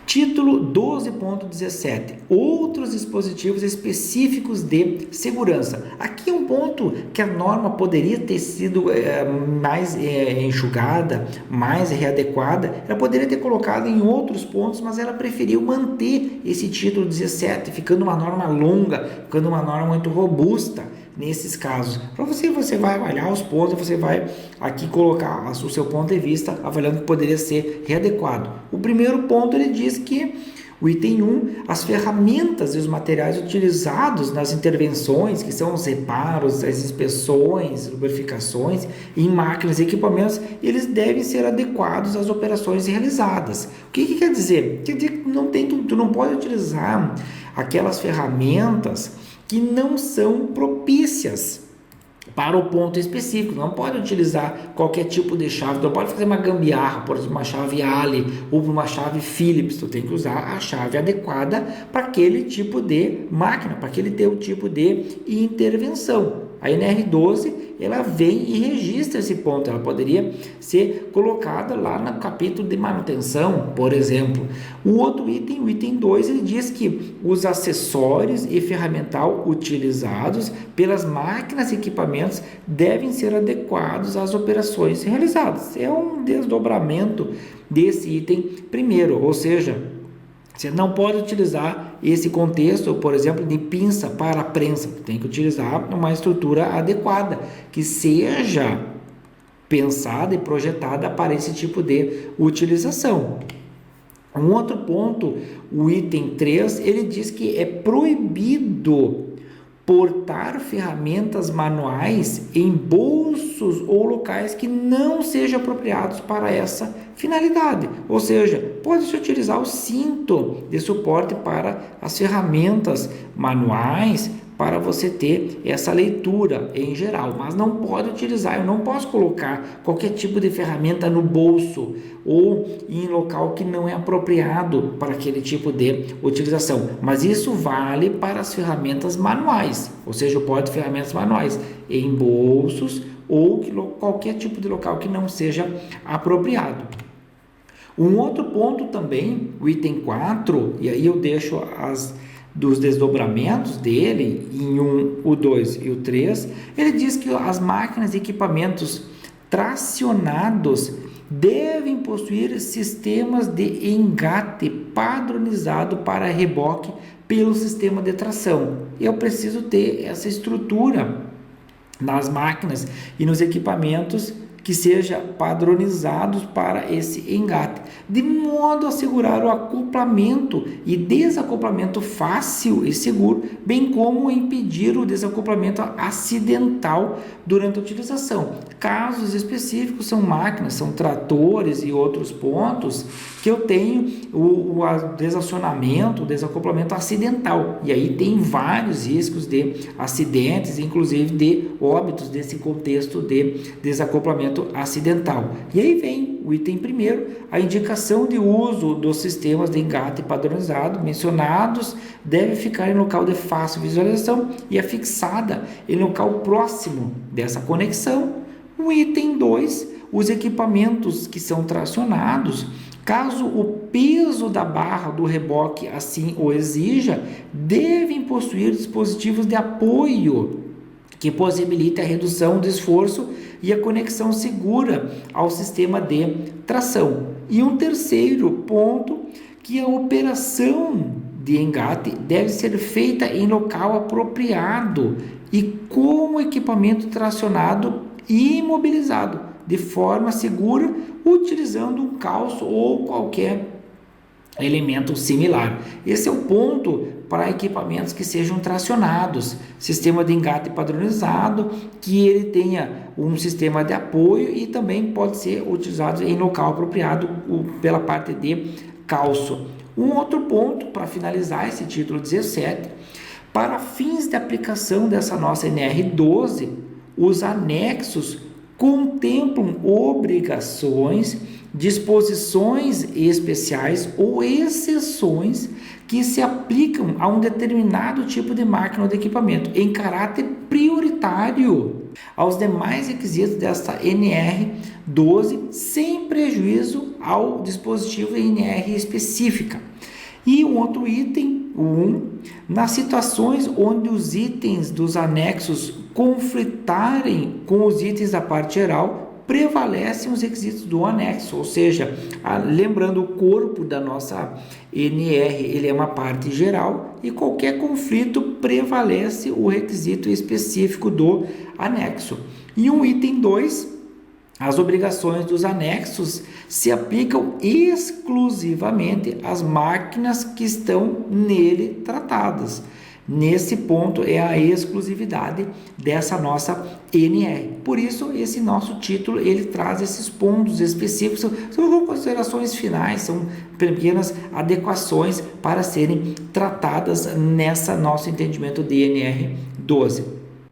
Título 12.17. Outros dispositivos específicos de segurança. Aqui é um ponto que a norma poderia ter sido mais enxugada, mais readequada. Ela poderia ter colocado em outros pontos, mas ela preferiu manter esse título 17, ficando uma norma longa, ficando uma norma muito robusta nesses casos. Para você vai avaliar os pontos, você vai aqui colocar o seu ponto de vista, avaliando que poderia ser readequado. O primeiro ponto, ele diz que o item 1, as ferramentas e os materiais utilizados nas intervenções, que são os reparos, as inspeções, lubrificações em máquinas e equipamentos, eles devem ser adequados às operações realizadas. O que quer dizer? Quer dizer que tu não pode utilizar aquelas ferramentas que não são propícias para o ponto específico. Não pode utilizar qualquer tipo de chave, não pode fazer uma gambiarra, por exemplo, uma chave Allen ou uma chave Phillips. Tu tem que usar a chave adequada para aquele tipo de máquina, para aquele teu tipo de intervenção. A NR12, ela vem e registra esse ponto. Ela poderia ser colocada lá no capítulo de manutenção, por exemplo. O outro item, o item 2, ele diz que os acessórios e ferramental utilizados pelas máquinas e equipamentos devem ser adequados às operações realizadas. É um desdobramento desse item primeiro, ou seja, você não pode utilizar esse contexto, por exemplo, de pinça para prensa. Tem que utilizar uma estrutura adequada, que seja pensada e projetada para esse tipo de utilização. Um outro ponto, o item 3, ele diz que é proibido portar ferramentas manuais em bolsos ou locais que não sejam apropriados para essa finalidade. Ou seja, pode-se utilizar o cinto de suporte para as ferramentas manuais para você ter essa leitura em geral, mas não pode utilizar, eu não posso colocar qualquer tipo de ferramenta no bolso ou em local que não é apropriado para aquele tipo de utilização, mas isso vale para as ferramentas manuais, ou seja, o porte de ferramentas manuais em bolsos ou qualquer tipo de local que não seja apropriado. Um outro ponto também, o item 4, e aí eu deixo dos desdobramentos dele, em o 2 e o 3, ele diz que as máquinas e equipamentos tracionados devem possuir sistemas de engate padronizado para reboque pelo sistema de tração. Eu preciso ter essa estrutura nas máquinas e nos equipamentos que seja padronizados para esse engate, de modo a assegurar o acoplamento e desacoplamento fácil e seguro, bem como impedir o desacoplamento acidental durante a utilização. Casos específicos são máquinas, são tratores e outros pontos que eu tenho o desacionamento, o desacoplamento acidental, e aí tem vários riscos de acidentes, inclusive de óbitos desse contexto de desacoplamento acidental. E aí vem o item primeiro, a indicação de uso dos sistemas de engate padronizado mencionados deve ficar em local de fácil visualização e é fixada em local próximo dessa conexão. O item 2, os equipamentos que são tracionados, caso o peso da barra do reboque assim o exija, devem possuir dispositivos de apoio que possibilite a redução do esforço e a conexão segura ao sistema de tração. E um terceiro ponto, que a operação de engate deve ser feita em local apropriado e com o equipamento tracionado e imobilizado, de forma segura, utilizando um calço ou qualquer elemento similar. Esse é o ponto para equipamentos que sejam tracionados, sistema de engate padronizado, que ele tenha um sistema de apoio e também pode ser utilizado em local apropriado pela parte de calço. Um outro ponto para finalizar esse título 17, para fins de aplicação dessa nossa NR12, os anexos contemplam obrigações disposições especiais ou exceções que se aplicam a um determinado tipo de máquina ou de equipamento em caráter prioritário aos demais requisitos desta NR12, sem prejuízo ao dispositivo NR específica. E um outro item, o 1, nas situações onde os itens dos anexos conflitarem com os itens da parte geral, prevalecem os requisitos do anexo, ou seja, lembrando, o corpo da nossa NR, ele é uma parte geral e qualquer conflito prevalece o requisito específico do anexo. E um item 2, as obrigações dos anexos se aplicam exclusivamente às máquinas que estão nele tratadas. Nesse ponto é a exclusividade dessa nossa NR. Por isso, esse nosso título, ele traz esses pontos específicos, são considerações finais, são pequenas adequações para serem tratadas nessa nosso entendimento de NR 12.